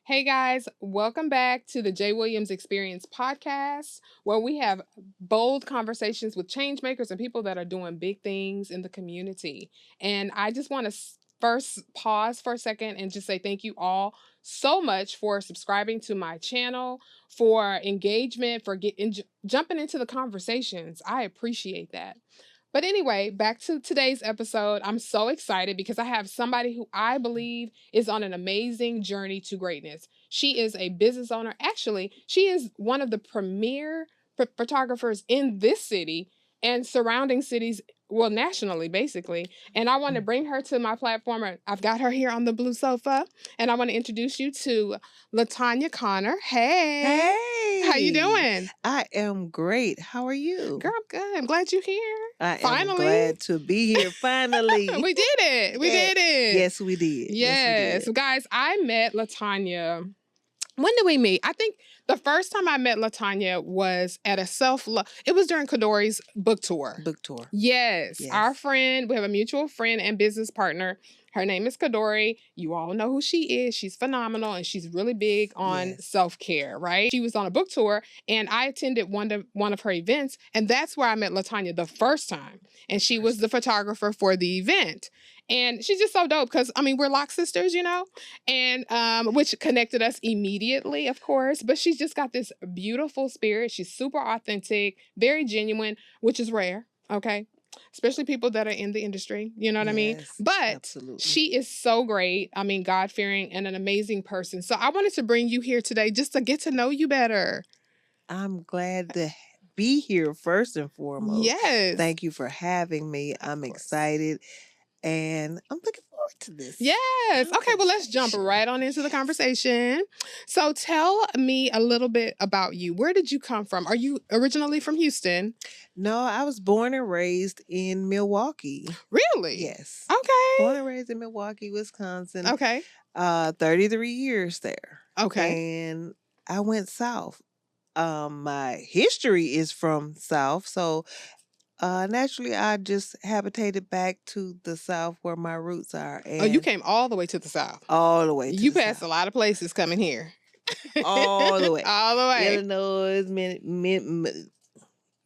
Hey guys, welcome back to the Jay Williams Experience podcast, where we have bold conversations with change makers and people that are doing big things in the community. And I just want to first pause for a second and just say thank you all so much for subscribing to my channel, for engagement, for jumping into the conversations. I appreciate that. But anyway, back to today's episode. I'm so excited because I have somebody who I believe is on an amazing journey to greatness. She is a business owner. Actually, she is one of the premier photographers in this city and surrounding cities, well, nationally, basically. And I want to bring her to my platform. I've got her here on the blue sofa, and I want to introduce you to LaTanya Connor. Hey. How you doing? I am great. How are you? Girl, I'm good. I'm glad you're here. I Finally. am glad to be here. Finally. We did it. We did it. Yes, we did. Yes. Guys, I met LaTanya. When did we meet? I think the first time I met LaTanya was at a self-love. It was during Kadori's book tour. Yes. Our friend, we have a mutual friend and business partner. Her name is Kadori. You all know who she is. She's phenomenal and she's really big on self-care, right? She was on a book tour and I attended one of her events, and that's where I met LaTanya the first time. And she was the photographer for the event. And she's just so dope because, I mean, we're lock sisters, you know, and which connected us immediately, of course. But she's just got this beautiful spirit. She's super authentic, very genuine, which is rare, okay? Especially people that are in the industry, you know what I mean? But absolutely. She is so great. I mean, God-fearing and an amazing person. So I wanted to bring you here today just to get to know you better. I'm glad to be here first and foremost. Yes. Thank you for having me. I'm excited. And I'm looking forward to this. Yes. Okay, well, let's jump right on into the conversation. So tell me a little bit about you. Where did you come from? Are you originally from Houston? No, I was born and raised in Milwaukee. Really? Yes. Okay. Born and raised in Milwaukee, Wisconsin. Okay. 33 years there. Okay. And I went south. My history is from south, so naturally, I just habitated back to the South where my roots are. And you came all the way to the South? All the way to You passed a lot of places coming here. All the way. All the way. Illinois,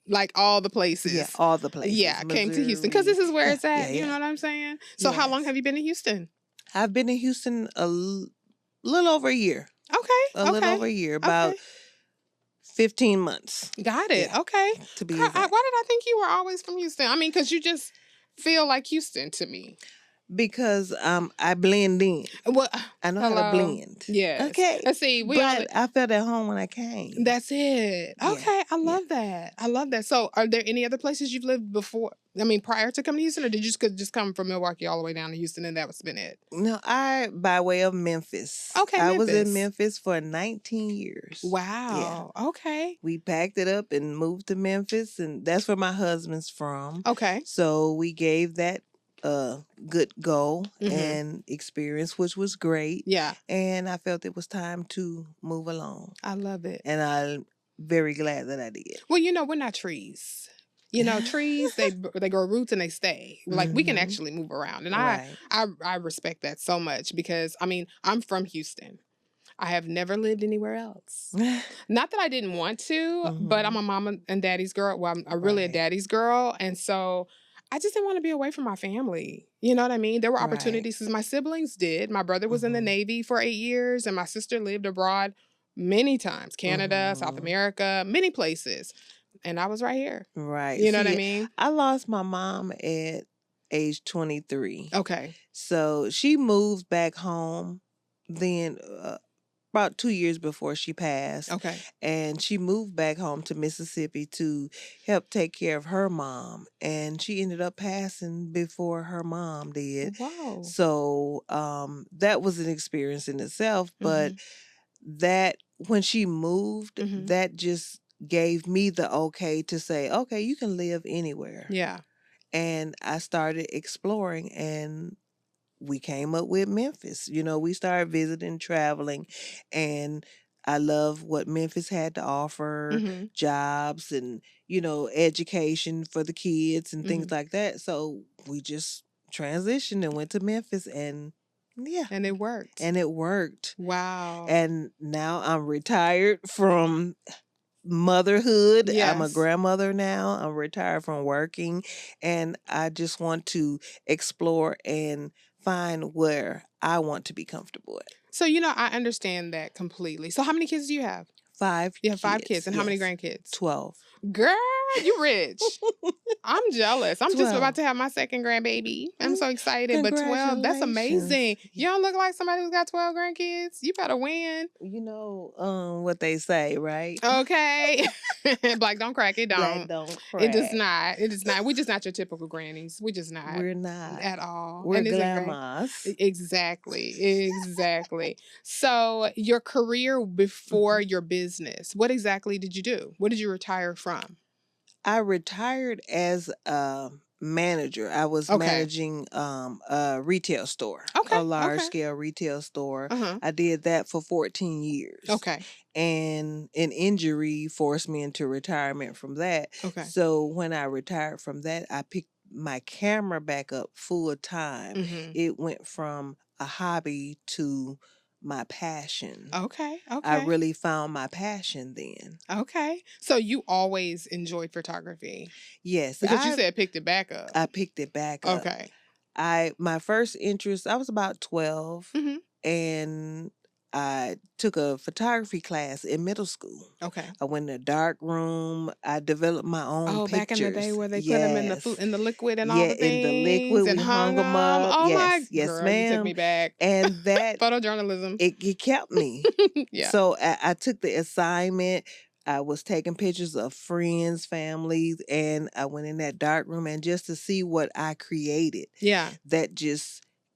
like all the places. Yeah, all the places. Yeah, Missouri. Came to Houston because this is where it's at. You know what I'm saying? So how long have you been in Houston? I've been in Houston a little over a year. Okay. A little over a year. About 15 months. Got it. Yeah, okay. To be exact. Why did I think you were always from Houston? I mean, because you just feel like Houston to me. Because I blend in. Well, I know how to blend. Yeah. Okay. Let's see. I felt at home when I came. That's it. Okay. Yeah. I love that. I love that. So are there any other places you've lived before? I mean, prior to coming to Houston, or did you just come from Milwaukee all the way down to Houston and that's been it? No, by way of Memphis. Okay, I was in Memphis for 19 years. Wow. Yeah. Okay. We packed it up and moved to Memphis, and that's where my husband's from. Okay. So we gave that good go and experience, which was great. Yeah. And I felt it was time to move along. I love it. And I'm very glad that I did. Well, you know, we're not trees. You know, trees, they grow roots and they stay. Like we can actually move around. And I respect that so much because, I mean, I'm from Houston. I have never lived anywhere else. Not that I didn't want to, but I'm a mama and daddy's girl. Well, I'm really a daddy's girl. And so I just didn't want to be away from my family. You know what I mean? There were opportunities because my siblings did. My brother was in the Navy for 8 years and my sister lived abroad many times. Canada, South America, many places. And I was right here. Right. You know what I mean? I lost my mom at age 23. Okay. So she moved back home then about 2 years before she passed. Okay. And she moved back home to Mississippi to help take care of her mom. And she ended up passing before her mom did. Wow. So that was an experience in itself. But that when she moved, that just gave me the okay to say, okay, you can live anywhere. Yeah. And I started exploring and we came up with Memphis. You know, we started visiting, traveling, and I love what Memphis had to offer, jobs and, you know, education for the kids and things like that. So we just transitioned and went to Memphis and Yeah. And it worked. And it worked. Wow. And now I'm retired from motherhood. Yes. I'm a grandmother now. I'm retired from working, and I just want to explore and find where I want to be comfortable at. So, I understand that completely. So how many kids do you have? 5 You have 5 kids. kids. And how many grandkids? 12. Girl, you rich. I'm jealous. I'm just 12. about to have my second grandbaby. I'm so excited. But 12, that's amazing. Congratulations. You don't look like somebody who's got 12 grandkids. You better win. You know what they say, right? Okay. Black don't crack. It Black don't. don't crack. It does not. It is not. We're just not your typical grannies. We're just not. We're not. At all. We're And isn't great? grandmas. Exactly. Exactly. So your career before your business, what exactly did you do? What did you retire from? I retired as a manager. I was Okay. managing a retail store, Okay. a large Okay. scale retail store. Uh-huh. I did that for 14 years. Okay. And an injury forced me into retirement from that. Okay. So when I retired from that, I picked my camera back up full time. Mhm. It went from a hobby to my passion. Okay. I Okay. really found my passion then. Okay. So you always enjoyed photography Yes, because you said picked it back up. I picked it back up. Okay. My first interest, I was about 12, Mhm. and I took a photography class in middle school. Okay. I went in a dark room. I developed my own Oh, pictures. back in the day where they put them in the liquid and all Yeah, the things, in the liquid, and we hung hung them up. Oh my Yes, girl, you took me ma'am. back. And that Photojournalism. it kept me. Yeah. So I took the assignment. I was taking pictures of friends, families, and I went in that dark room, and just to see what I created, Yeah. that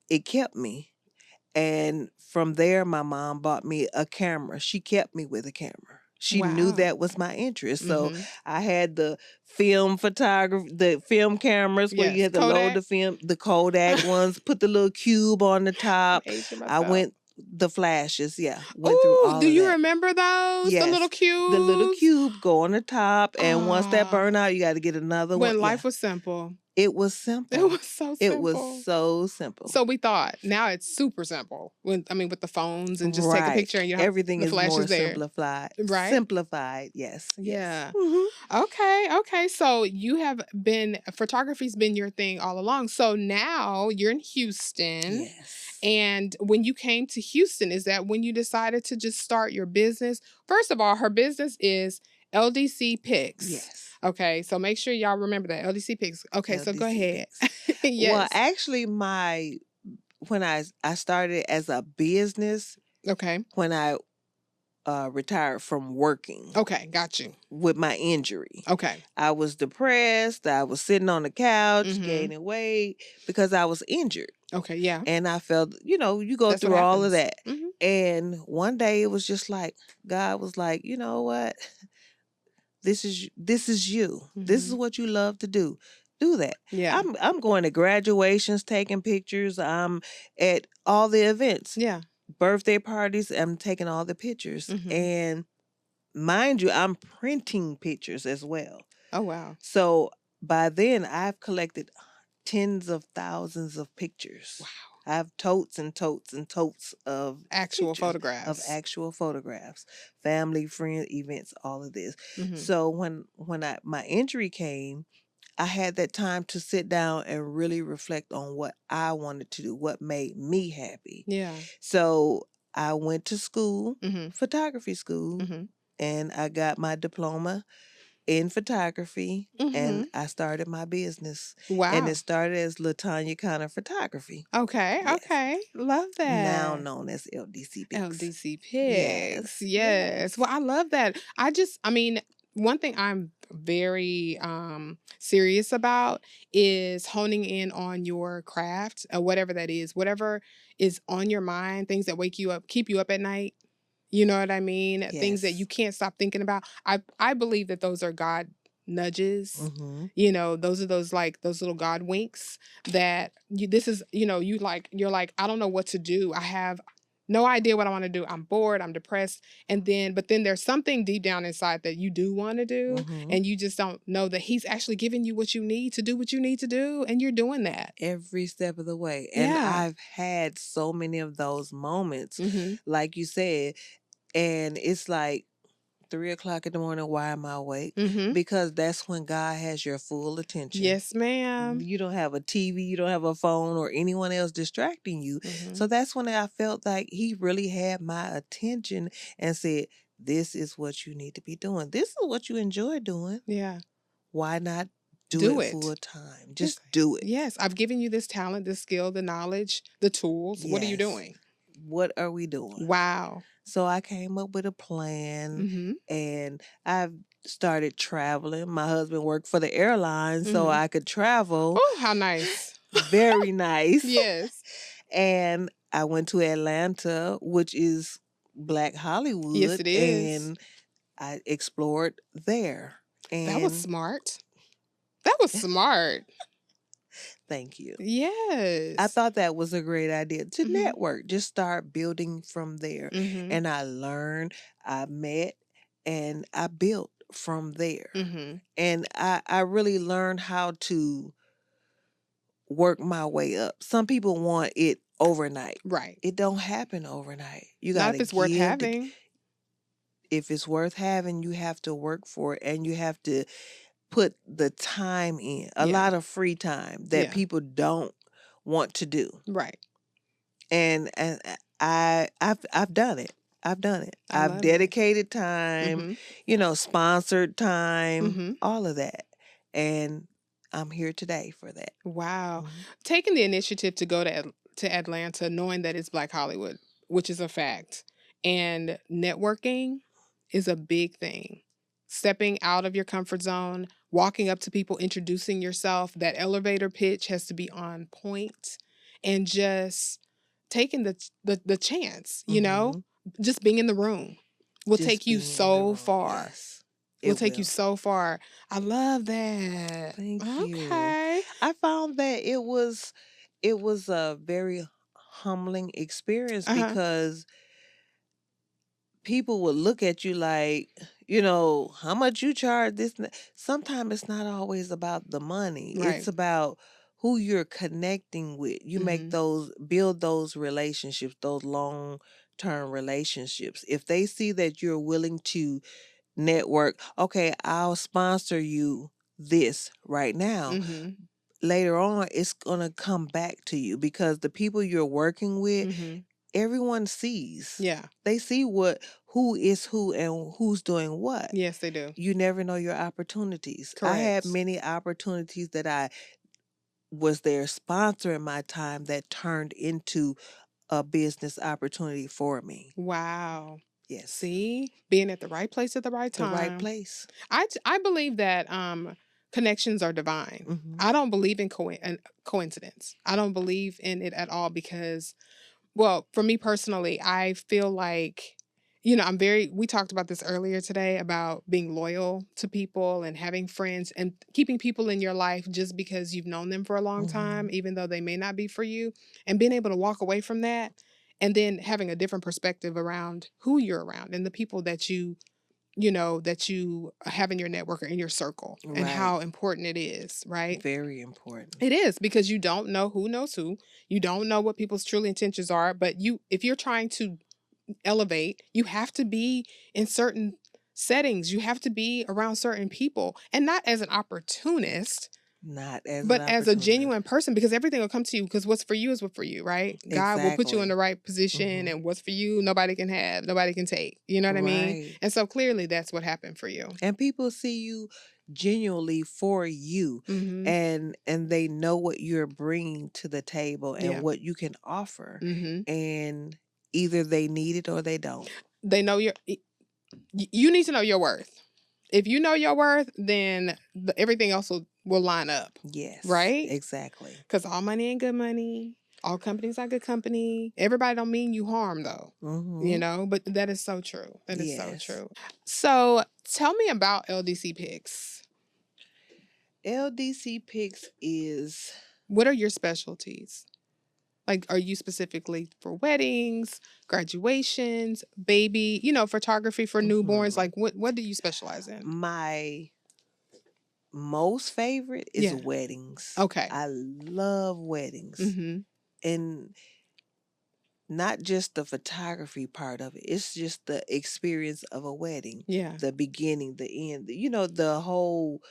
it kept me. And from there, my mom bought me a camera. She kept me with a camera. She knew Wow. that was my interest. So Mhm. I had the film photography, the film cameras where you Yes. had to load Kodak. the film, the Kodak ones, put the little cube on the I'm top. aging I myself. went the flashes, went through Ooh, all do of you that. remember those? The little Yes, cubes? the little cube go on the top, and once that Ah, burn out, you got to get another one. when Yeah, life was simple. it was It simple. was so It was simple. so simple. So we thought now it's super simple. With the phones and just take a Right. picture and Everything the is flash more is there. simplified. Right? Simplified, yes. Yeah. Mhm. Okay. Okay. So you have photography's been your thing all along. So now you're in Houston. Yes. And when you came to Houston, is that when you decided to just start your business? First of all, her business is LDC PICs. Yes. Okay, so make sure y'all remember that LDC PICs. Okay, so go LDC ahead. PICs. Well, Yes. actually, when I started as a business, Okay. when I retired from working Okay, got you. with my injury, Okay. I was depressed. I was sitting on the couch Mhm. gaining weight because I was injured. Okay, yeah. And I felt, you go That's what through all of happens. that. Mhm. And one day it was just like, God was like, you know what? This is you. This is Mhm. what you love to do. Do that. Yeah. I'm going to graduations, taking pictures. I'm at all the events, Yeah. birthday parties. I'm taking all the pictures. Mhm. And mind you, I'm printing pictures as well. Oh wow. So by then, I've collected tens of thousands of pictures. Wow. I have totes and totes and totes of Actual pictures, photographs. of actual photographs, family, friend events, all of this. Mhm. So when my injury came, I had that time to sit down and really reflect on what I wanted to do, what made me happy. Yeah. So I went to school, Mhm. photography school, Mhm. and I got my diploma in photography, and Mhm. I started my business. And Wow. it started as LaTanya Connor Photography, Okay. Yes. Okay. Love now that. known as LDC Pics. LDC Yes. pigs. Yes. Well, I love that. One thing I'm very serious about is honing in on your craft, whatever that is, whatever is on your mind, things that wake you up, keep you up at night. You know what I mean? Things that Yes. you can't stop thinking about. I believe that those are God nudges. Mm-hmm. Those are those little God winks that you're like, I don't know what to do. no idea what I want to do. I'm bored, I'm depressed. But then there's something deep down inside that you do want to do, and you just don't know that he's actually giving you what you need to do what you need to do, and you're doing that every step of the way. And I've had so many of those moments, like you said, and it's like 3:00 in the morning. Why am I awake? Because that's when God has your full attention. Yes, ma'am. You don't have a TV, you don't have a phone or anyone else distracting you. So that's when I felt like he really had my attention and said, this is what you need to be doing. This is what you enjoy doing. Yeah. Why not do it full time? Just do it. Yes. I've given you this talent, this skill, the knowledge, the tools. Yes. What are you doing? What are we doing? Wow. So I came up with a plan, and I've started traveling. My husband worked for the airline, so I could travel. Oh, how nice. Very nice. Yes. And I went to Atlanta, which is Black Hollywood. Yes, it is. And I explored there. And that was smart. That was smart. Thank you. Yes. I thought that was a great idea to network. Just start building from there. And I learned, I met, and I built from there. And I really learned how to work my way up. Some people want it overnight. Right. It don't happen overnight. You got to if it's worth having. If it's worth having, you have to work for it, and you have to put the time in. A lot of free time that people don't want to do. Right. And I've done it. I've done it. I've dedicated time, sponsored time, all of that. And I'm here today for that. Wow. Taking the initiative to go to Atlanta, knowing that it's Black Hollywood, which is a fact, and networking is a big thing. Stepping out of your comfort zone, walking up to people, introducing yourself, that elevator pitch has to be on point, and just taking the chance, just being in the room will take you so far. Yes. It will take you so far. I love that. Thank you. I found that it was a very humbling experience because people would look at you like, how much you charge this. Sometimes it's not always about the money. Right. It's about who you're connecting with. You build those relationships, those long-term relationships. If they see that you're willing to network, okay, I'll sponsor you this right now. Later on, it's going to come back to you because the people you're working with, everyone sees. Yeah. They see who is who and who's doing what. Yes, they do. You never know your opportunities. Correct. I had many opportunities that I was there sponsoring my time that turned into a business opportunity for me. Wow. Yes. See, being at the right place at the right time. The right place. I believe that connections are divine. I don't believe in coincidence. I don't believe in it at all because, well, for me personally, I feel like, we talked about this earlier today about being loyal to people and having friends and keeping people in your life just because you've known them for a long time, even though they may not be for you, and being able to walk away from that and then having a different perspective around who you're around and the people that you have in your network or in your circle, and how important it is, right? Very important. It is, because you don't know who knows who. You don't know what people's true intentions are, but if you're trying to elevate, you have to be in certain settings. You have to be around certain people, and not as an opportunist, but as a genuine person, because everything will come to you, because what's for you is what for you, right? Exactly. God will put you in the right position, and what's for you, nobody can have, nobody can take. You know what I mean? And so clearly that's what happened for you. And people see you genuinely for you, and they know what you're bringing to the table and what you can offer, and either they need it or they don't. They know you need to know your worth. If you know your worth, then everything else will line up. Yes. Right? Exactly. Because all money ain't good money. All companies are good company. Everybody don't mean you harm, though. But that is so true. That is so true. So tell me about LDC PICs. LDC PICs is... What are your specialties? Like, are you specifically for weddings, graduations, baby, photography for newborns? Like, what do you specialize in? My most favorite is weddings. Okay. I love weddings. And not just the photography part of it. It's just the experience of a wedding. Yeah. The beginning, the end, the whole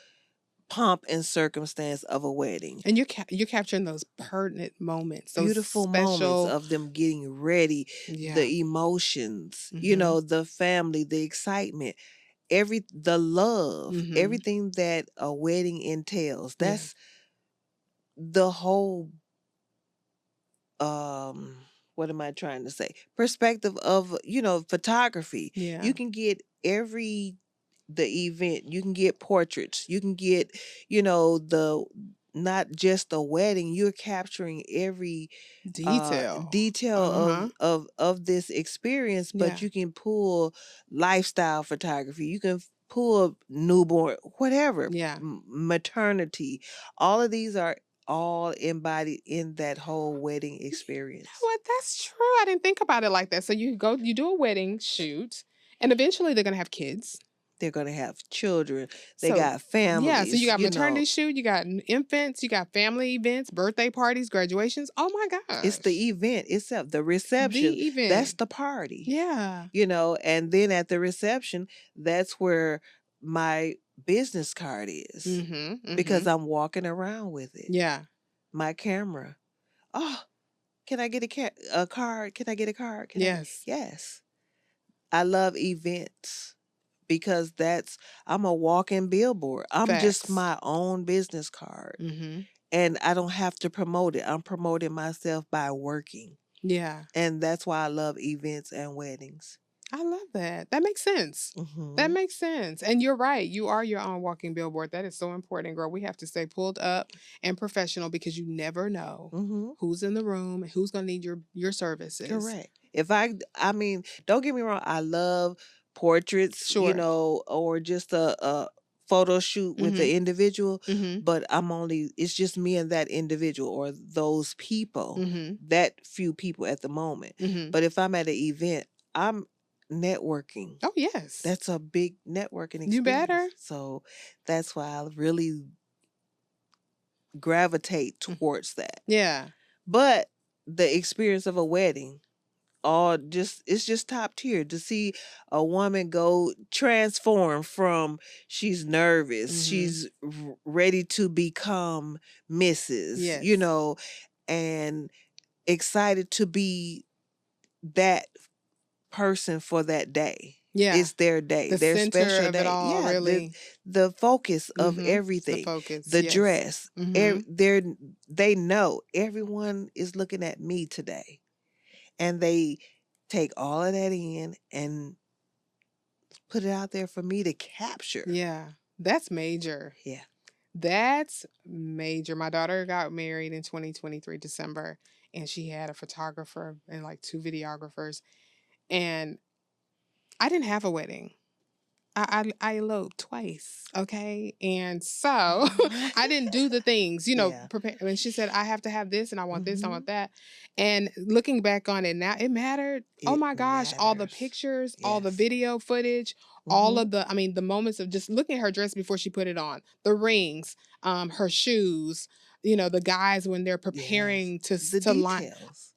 pomp and circumstance of a wedding. And you're capturing those pertinent moments, those beautiful moments of them getting ready, the emotions, the family, the excitement, the love, everything that a wedding entails. That's the whole what am I trying to say? Perspective of, photography. Yeah. You can get the event, you can get portraits, you can get, the not just the wedding, you're capturing every detail of this experience, but you can pull lifestyle photography, you can pull newborn, whatever, maternity. All of these are all embodied in that whole wedding experience. You know what? That's true. I didn't think about it like that. So you do a wedding shoot, and eventually they're gonna have kids. They're gonna have children. They got families. Yeah, so you got maternity shoot, you got infants, you got family events, birthday parties, graduations. Oh my gosh. It's the event itself, the reception. The event. That's the party. Yeah. And then at the reception, that's where my business card is. Because I'm walking around with it. Yeah. My camera. Oh, can I get a card? Can I get a card? Yes. I love events. Because I'm a walking billboard. I'm just my own business card. And I don't have to promote it. I'm promoting myself by working. Yeah. And that's why I love events and weddings. I love that. That makes sense. That makes sense. And you're right. You are your own walking billboard. That is so important, girl. We have to stay pulled up and professional because you never know who's in the room and who's going to need your services. Correct. I mean, don't get me wrong. I love portraits, or just a photo shoot with the individual, but it's just me and that individual or those people, that few people at the moment. But if I'm at an event, I'm networking. Oh, yes. That's a big networking experience. You better. So that's why I really gravitate towards that. Yeah. But the experience of a wedding, it's just top tier to see a woman go transform from she's nervous, she's ready to become Mrs., and excited to be that person for that day. Yeah. It's their day, their special day. It all, really. The focus of everything. The focus. The dress. They know everyone is looking at me today. And they take all of that in and put it out there for me to capture. Yeah. That's major. Yeah. That's major. My daughter got married in 2023 December, and she had a photographer and like 2 videographers. And I didn't have a wedding. I eloped twice, okay? And so I didn't do the things, prepare. And she said, I have to have this and I want this, I want that. And looking back on it now, it mattered. Oh my gosh, all the pictures, all the video footage, all of the moments of just looking at her dress before she put it on, the rings, her shoes, the guys when they're preparing to line.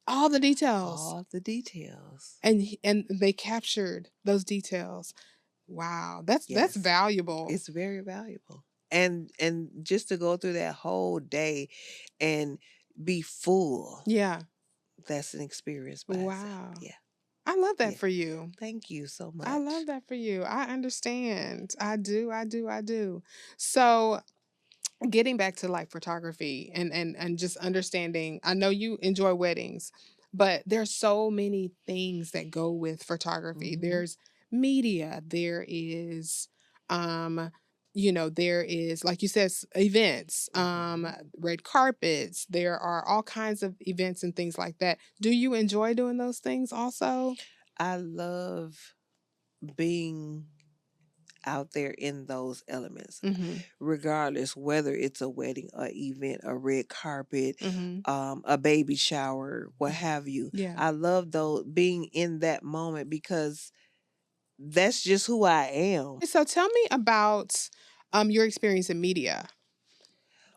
All the details. All the details. And they captured those details. Wow, that's valuable. It's very valuable. And just to go through that whole day and be full. Yeah. That's an experience by itself. Yeah. I love that for you. Thank you so much. I love that for you. I understand. I do. So getting back to like photography and just understanding, I know you enjoy weddings, but there's so many things that go with photography. There's media, there is there is, like you said, events, red carpets, there are all kinds of events and things like that. Do you enjoy doing those things also? I love being out there in those elements, Mm-hmm. regardless whether it's a wedding, a event, a red carpet, Mm-hmm. a baby shower, what have you. Yeah. I love those being in that moment because that's just who I am. So tell me about your experience in media.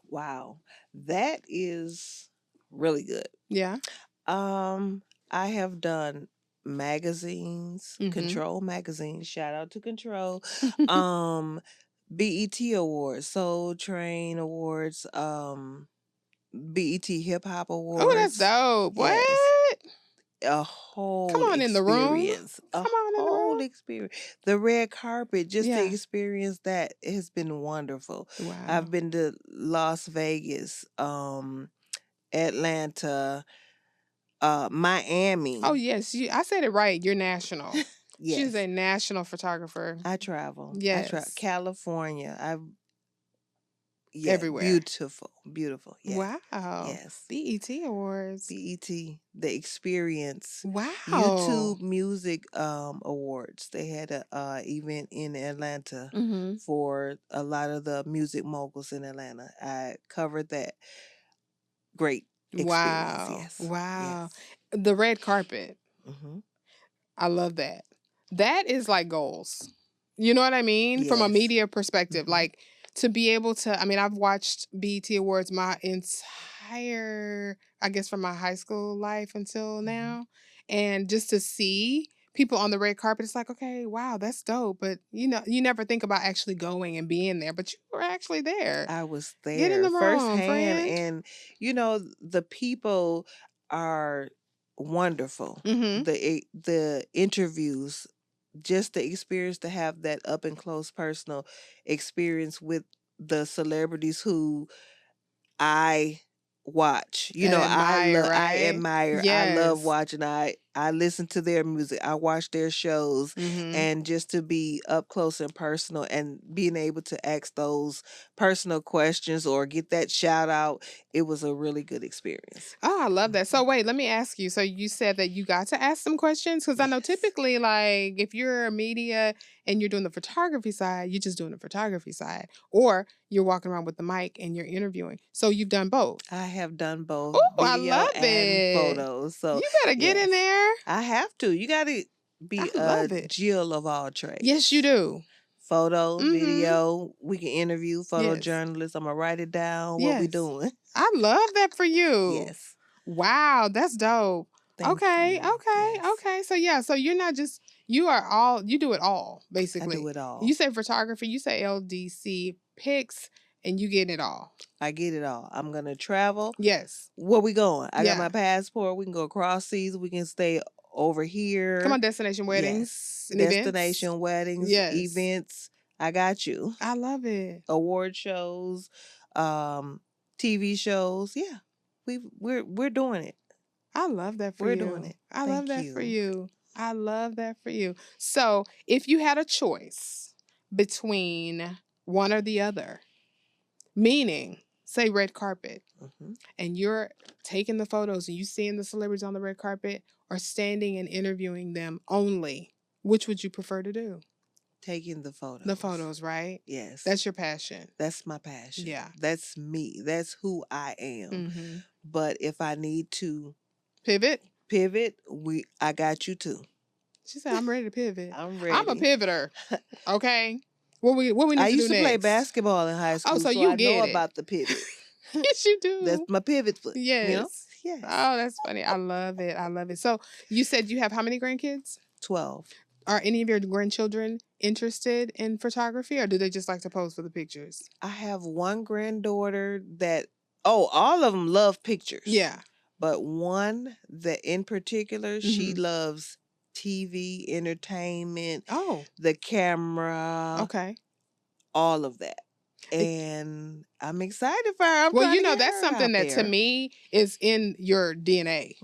Wow, that is really good. Yeah. I have done magazines, Mm-hmm. Control magazine. Shout out to Control. BET Awards, Soul Train Awards, BET Hip Hop Oh, that's Awards. dope. Yes. What? A whole Come on in the room. experience. A Come on in the whole room. experience. The red carpet, just to Yeah. experience that has been wonderful. Wow. I've been to Las Vegas, Atlanta, Miami. Oh yes, I said it right. You're national. Yes. She's a national photographer. I travel. Yes. California. Yeah, Everywhere. beautiful. Yes. Wow. Yes. BET Awards. BET, the experience. Wow. YouTube Music Awards. They had a event in Atlanta for a lot of the music moguls in Atlanta. I covered that. Great experience. Wow. Yes. Wow. Yes. The red carpet. Mm-hmm. I love that. That is like goals. You know what I mean? From a Yes. media perspective. Like to be able to, I mean, I've watched BET Awards my entire, I guess from my high school life until now. And just to see people on the red carpet, it's like, okay, wow, that's dope. But you know, you never think about actually going and being there, but you were actually there. I was there. Get in the room, firsthand, friend. and you know the people are wonderful. The interviews, just the experience to have that up and close personal experience with the celebrities who I watch. You know, Admire, I right? admire. I love Yes. watching. I listen to their music. I watch their shows, and just to be up close and personal, and being able to ask those personal questions or get that shout out, it was a really good experience. Oh, I love that. So wait, let me ask you. So you said that you got to ask some questions? Because I know Yes. typically, like, if you're a media and you're doing the photography side, you're just doing the photography side. Or you're walking around with the mic and you're interviewing. So you've done both. I have done both Oh, I video love and it. photos. So You better get in yes, there. I have to. You got to be I a love it. Jill of all trades. Yes, you do. Photo, video, we can interview Yes. photojournalists. I'm gonna write it down. What we Yes. doing? I love that for you. Yes. Wow, that's dope. Thank Okay, you. okay, Yes. okay. So yeah, so you're not just you do it all, basically. I do it all. You say photography, you say LDC pics, and you get it all. I get it all. I'm gonna travel. Yes. Where we going? I got Yeah. my passport. We can go across seas. We can stay over here. Come on, destination weddings Yes. and events. Destination weddings, Yes. events. I got you. I love it. Award shows, TV shows. Yeah. We're doing it. I love that for We're you. doing it. I love Thank that for you. you. I love that for you. So, if you had a choice between one or the other, meaning, say red carpet, and you're taking the photos and you seeing the celebrities on the red carpet or standing and interviewing them only, which would you prefer to do? Taking the photos. The photos, right? Yes. That's your passion. That's my passion. Yeah. That's me. That's who I am. But if I need to pivot, I got you too. She said, "I'm ready to pivot. I'm ready. I'm a pivoter." Okay. What we need to do next? I used to play basketball in high school, so you I get know it. about the pivot. Yes, you do. That's my pivot foot. Yes. You know? Yes. Oh, that's funny. I love it. I love it. So you said you have how many grandkids? 12. Are any of your grandchildren interested in photography, or do they just like to pose for the pictures? I have one granddaughter that, all of them love pictures. Yeah. But one that in particular, she loves TV, entertainment, the camera. Okay. All of that. And I'm excited for her. Well, you know, that's something that to me is in your DNA.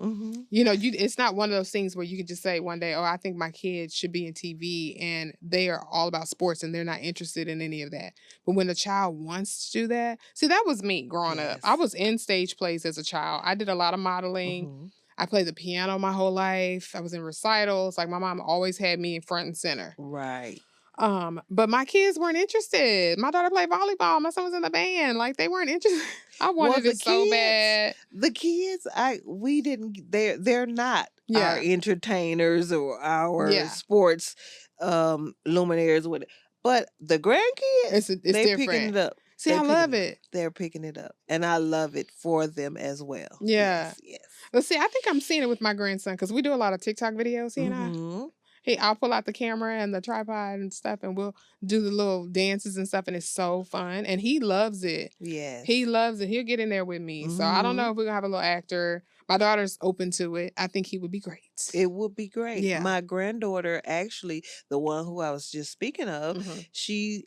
You know, it's not one of those things where you can just say one day, I think my kids should be in TV and they are all about sports and they're not interested in any of that. But when a child wants to do that, see, that was me growing up. I was in stage plays as a child. I did a lot of modeling. I played the piano my whole life. I was in recitals. Like my mom always had me in front and center. Right. But my kids weren't interested. My daughter played volleyball. My son was in the band. Like they weren't interested. I Well, wanted it so bad. the kids, we didn't. They're not our Yeah. entertainers or our Yeah. sports luminaries with it. But the grandkids, It's they're picking different. it up. See, I love it. They're picking it up, and I love it for them as well. Yeah. Yes. But see, I think I'm seeing it with my grandson because we do a lot of TikTok videos. He and I. I'll pull out the camera and the tripod and stuff, and we'll do the little dances and stuff, and it's so fun. And he loves it. Yes. He loves it. He'll get in there with me. So I don't know if we're gonna have a little actor. My daughter's open to it. I think he would be great. It would be great. Yeah. My granddaughter, actually, the one who I was just speaking of, she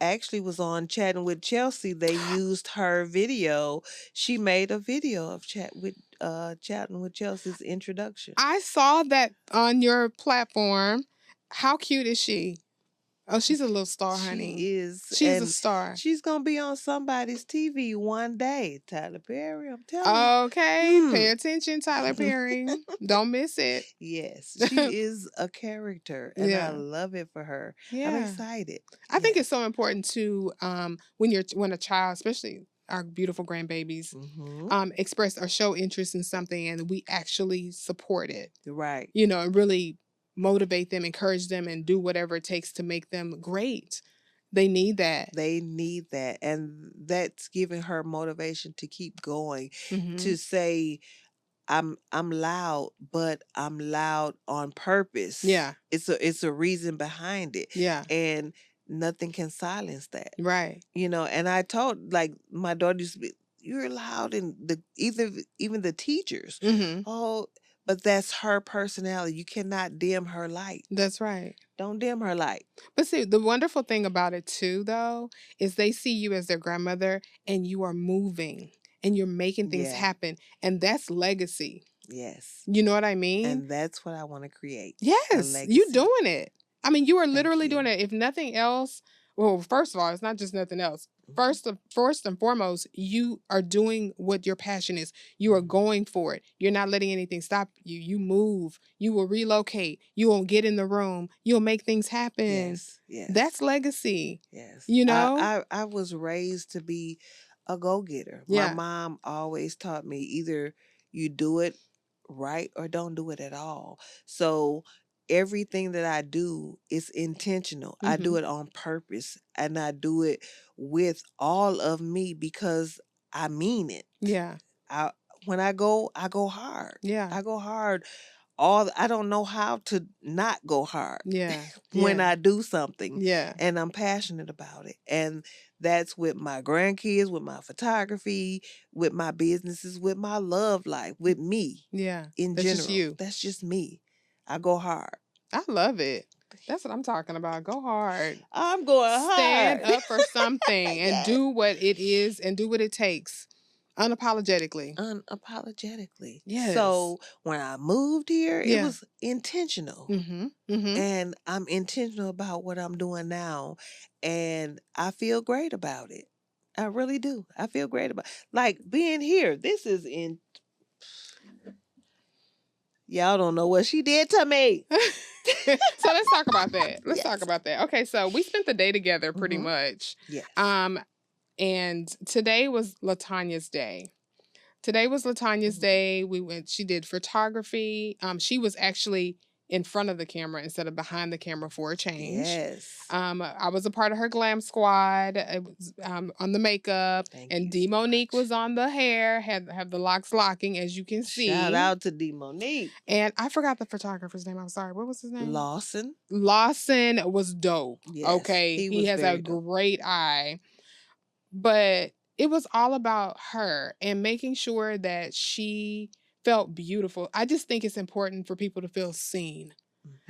actually was on Chatting with Chelsea. They used her video. She made a video of Chatting with Chelsea's introduction. I saw that on your platform. How cute is she? Oh, she's a little star, honey. She is. She's a star. She's going to be on somebody's TV one day. Tyler Perry, I'm telling you. Okay. Pay attention, Tyler Perry. Don't miss it. Yes. She is a character, and I love it for her. Yeah. I'm excited. I think it's so important to, when a child, especially our beautiful grandbabies, express or show interest in something and we actually support it. Right. You know, and really motivate them, encourage them, and do whatever it takes to make them great. They need that. They need that. And that's giving her motivation to keep going, to say, I'm loud, but I'm loud on purpose. Yeah. It's a reason behind it. Yeah. And nothing can silence that. Right. You know, and I told, like, my daughter used to be, you're loud, and even the teachers. Oh, but that's her personality. You cannot dim her light. That's right. Don't dim her light. But see, the wonderful thing about it too, though, is they see you as their grandmother and you are moving and you're making things happen. And that's legacy. Yes. You know what I mean? And that's what I want to create. Yes. You doing it. I mean, you are literally doing it. If nothing else, well, first of all, it's not just nothing else. First and foremost, you are doing what your passion is. You are going for it. You're not letting anything stop you. You move. You will relocate. You will get in the room. You'll make things happen. Yes. Yes. That's legacy. Yes. You know? I was raised to be a go-getter. Yeah. My mom always taught me either you do it right or don't do it at all. So everything that I do is intentional. I do it on purpose, and I do it with all of me because I mean it. Yeah. When I go hard. Yeah. I go hard. I don't know how to not go hard. Yeah. When I do something. Yeah. And I'm passionate about it. And that's with my grandkids, with my photography, with my businesses, with my love life, with me. Yeah. In That's general. just you. That's just me. I go hard. I love it. That's what I'm talking about. Go hard. I'm going hard. Stand up for something and do what it is and do what it takes. Unapologetically. Unapologetically. Yes. So when I moved here, it was intentional. And I'm intentional about what I'm doing now. And I feel great about it. I really do. I feel great about like being here. This is in. Y'all don't know what she did to me. So let's talk about that. Let's talk about that. Okay, so we spent the day together pretty much. Yes. And today was LaTanya's day. Today was LaTanya's day. She did photography. She was actually in front of the camera instead of behind the camera for a change. Yes. I was a part of her glam squad. It was on the makeup. And D Monique was on the hair, have the locks locking, as you can see. Shout out to D Monique. And I forgot the photographer's name. I'm sorry. What was his name? Lawson. Lawson was dope. Yes, okay. He has a great eye. But it was all about her and making sure that she felt beautiful. I just think it's important for people to feel seen.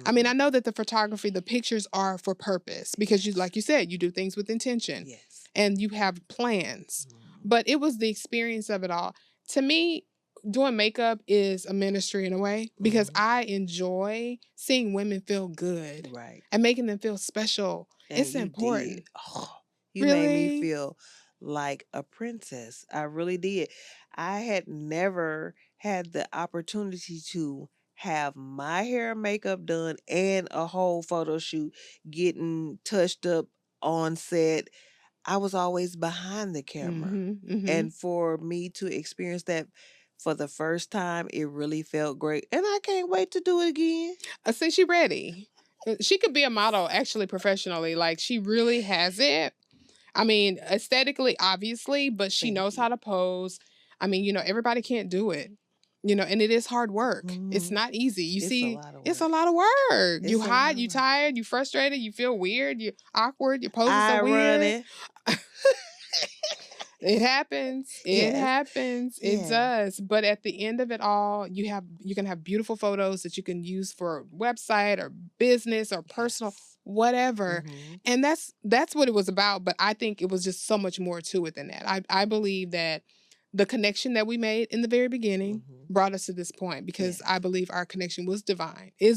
I mean, I know that the photography, the pictures are for purpose because you, like you said, you do things with intention. Yes. And you have plans. But it was the experience of it all. To me, doing makeup is a ministry in a way because I enjoy seeing women feel good. Right. And making them feel special. And it's important. You made me feel like a princess. I really did. I had never had the opportunity to have my hair and makeup done and a whole photo shoot getting touched up on set. I was always behind the camera. And for me to experience that for the first time, it really felt great. And I can't wait to do it again. Since you're ready. She could be a model actually professionally. Like, she really has it. I mean, aesthetically, obviously, but she knows how to pose. I mean, everybody can't do it. And it is hard work. It's not easy. You see, it's a lot of work. You hot, you tired, you frustrated, you feel weird, you awkward, your poses are weird. It happens. It happens. It does. But at the end of it all, you can have beautiful photos that you can use for website or business or personal, whatever. And that's what it was about. But I think it was just so much more to it than that. I believe that the connection that we made in the very beginning brought us to this point, because I believe our connection is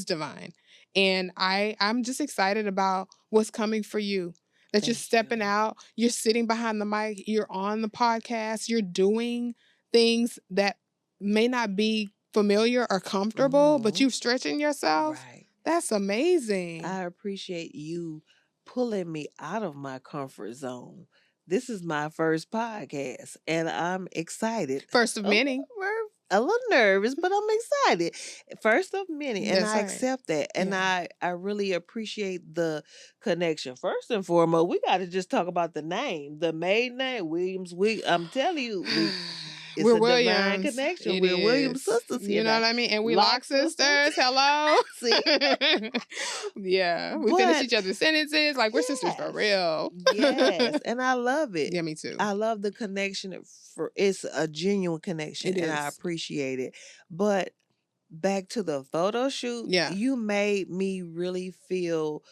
divine. And I'm just excited about what's coming for you. That you're stepping out, you're sitting behind the mic, you're on the podcast, you're doing things that may not be familiar or comfortable, but you're stretching yourself. Right. That's amazing. I appreciate you pulling me out of my comfort zone. This is my first podcast, and I'm excited. First of many. A little nervous, but I'm excited. First of many, and I accept that. And I really appreciate the connection. First and foremost, we got to just talk about the name, the maiden name, Williams. I'm telling you, it's we're a Williams. Divine connection. We're Williams sisters here. You know what I mean? And we lock sisters. Hello. See? Yeah. We finish each other's sentences. Like, we're sisters for real. Yes. And I love it. Yeah, me too. I love the connection. It's a genuine connection. And I appreciate it. But back to the photo shoot. Yeah. You made me really feel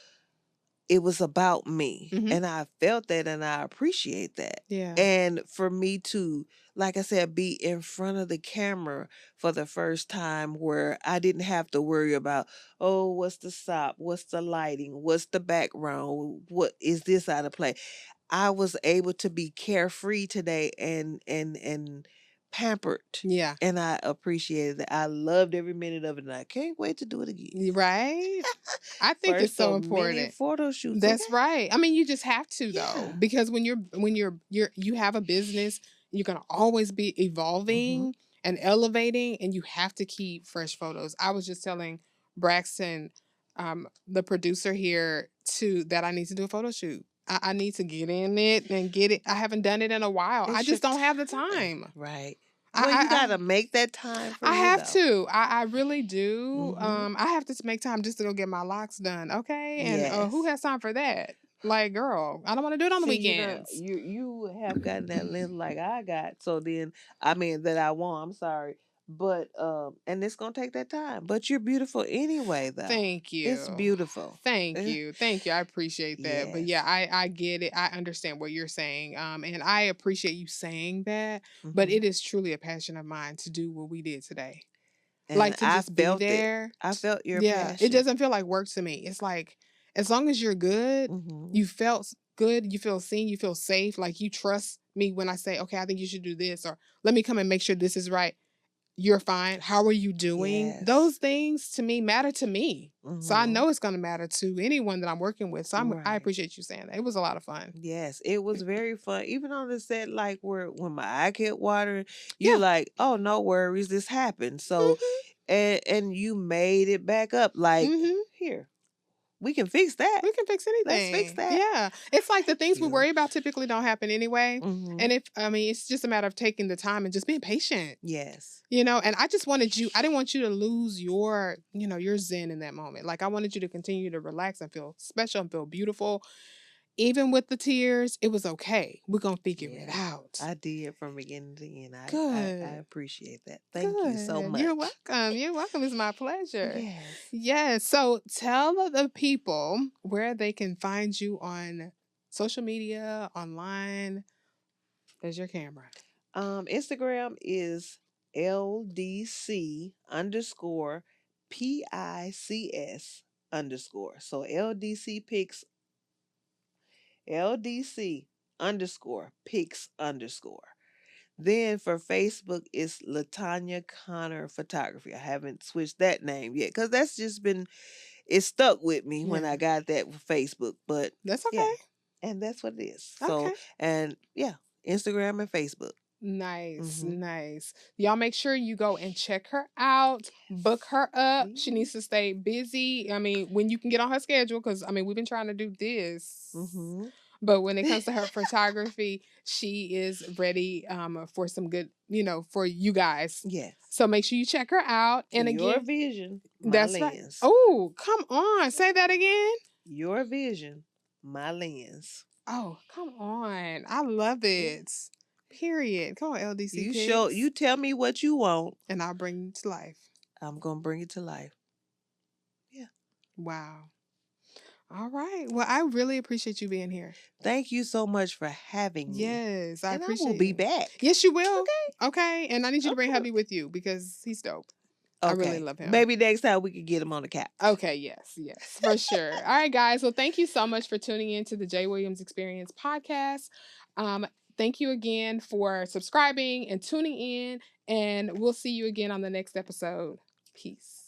it was about me. And I felt that, and I appreciate that. Yeah. And for me to, like I said, be in front of the camera for the first time, where I didn't have to worry about, oh, what's the stop? What's the lighting? What's the background? What is this out of play? I was able to be carefree today and pampered. Yeah. And I appreciated it. I loved every minute of it, and I can't wait to do it again. Right? I think it's so important. Photo shoots. That's right. I mean, you just have to, though, because when you have a business, you're gonna always be evolving and elevating, and you have to keep fresh photos. I was just telling Braxton, the producer here, that I need to do a photo shoot. I need to get in it and get it. I haven't done it in a while. I just don't have the time. Right. Well, you gotta make that time for I have to. I really do. I have to make time just to go get my locks done. Okay. And who has time for that? Like, girl, I don't want to do it on the weekends. You have gotten that length like I got. So then, that I want. I'm sorry. But and it's gonna take that time. But you're beautiful anyway, though. Thank you. It's beautiful. Thank you. I appreciate that. Yes. But yeah, I get it. I understand what you're saying. And I appreciate you saying that. But it is truly a passion of mine to do what we did today. And like, to just be there. I felt your passion. It doesn't feel like work to me. It's like, as long as you're good, you felt good, you feel seen, you feel safe, like you trust me when I say, okay, I think you should do this, or let me come and make sure this is right. You're fine. How are you doing? Yes. Those things to me matter to me. So I know it's going to matter to anyone that I'm working with. So I appreciate you saying that. It was a lot of fun. Yes, it was very fun. Even on the set, like when my eye kept watering, you're like, oh, no worries, this happened. So, and you made it back up. Like, here. We can fix that. We can fix anything. Let's fix that. Yeah. It's like the things we worry about typically don't happen anyway. And it's just a matter of taking the time and just being patient. Yes. And I just wanted I didn't want you to lose your zen in that moment. Like, I wanted you to continue to relax and feel special and feel beautiful. Even with the tears, it was okay. We're going to figure it out. I did from beginning to end. Good. I appreciate that. Thank you so much. You're welcome. You're welcome. It's my pleasure. Yes. Yes. So tell the people where they can find you on social media, online. There's your camera. Instagram is LDC _ PICS _. So LDC pics. LDC _ PICs _. Then for Facebook, it's LaTanya Connor Photography. I haven't switched that name yet because that's just been, it stuck with me when I got that with Facebook. But that's okay. Yeah, and that's what it is. So, and yeah, Instagram and Facebook. Nice, nice. Y'all make sure you go and check her out, book her up. She needs to stay busy. I mean, when you can get on her schedule, because I mean, we've been trying to do this. But when it comes to her photography, she is ready for some good, for you guys. Yes. So make sure you check her out. And Your again, vision, my that's lens. right. Oh, come on. Say that again. Your vision, my lens. Oh, come on. I love it. Period. Come on, LDC. You tell me what you want. And I'll bring you to life. I'm going to bring it to life. Yeah. Wow. All right. Well, I really appreciate you being here. Thank you so much for having me. Yes, I appreciate I will be back. Yes, you will. Okay. And I need you to bring hubby with you because he's dope. Okay. I really love him. Maybe next time we could get him on the couch. Okay, yes, for sure. All right, guys. Well, thank you so much for tuning in to the Jay Williams Experience podcast. Thank you again for subscribing and tuning in, and we'll see you again on the next episode. Peace.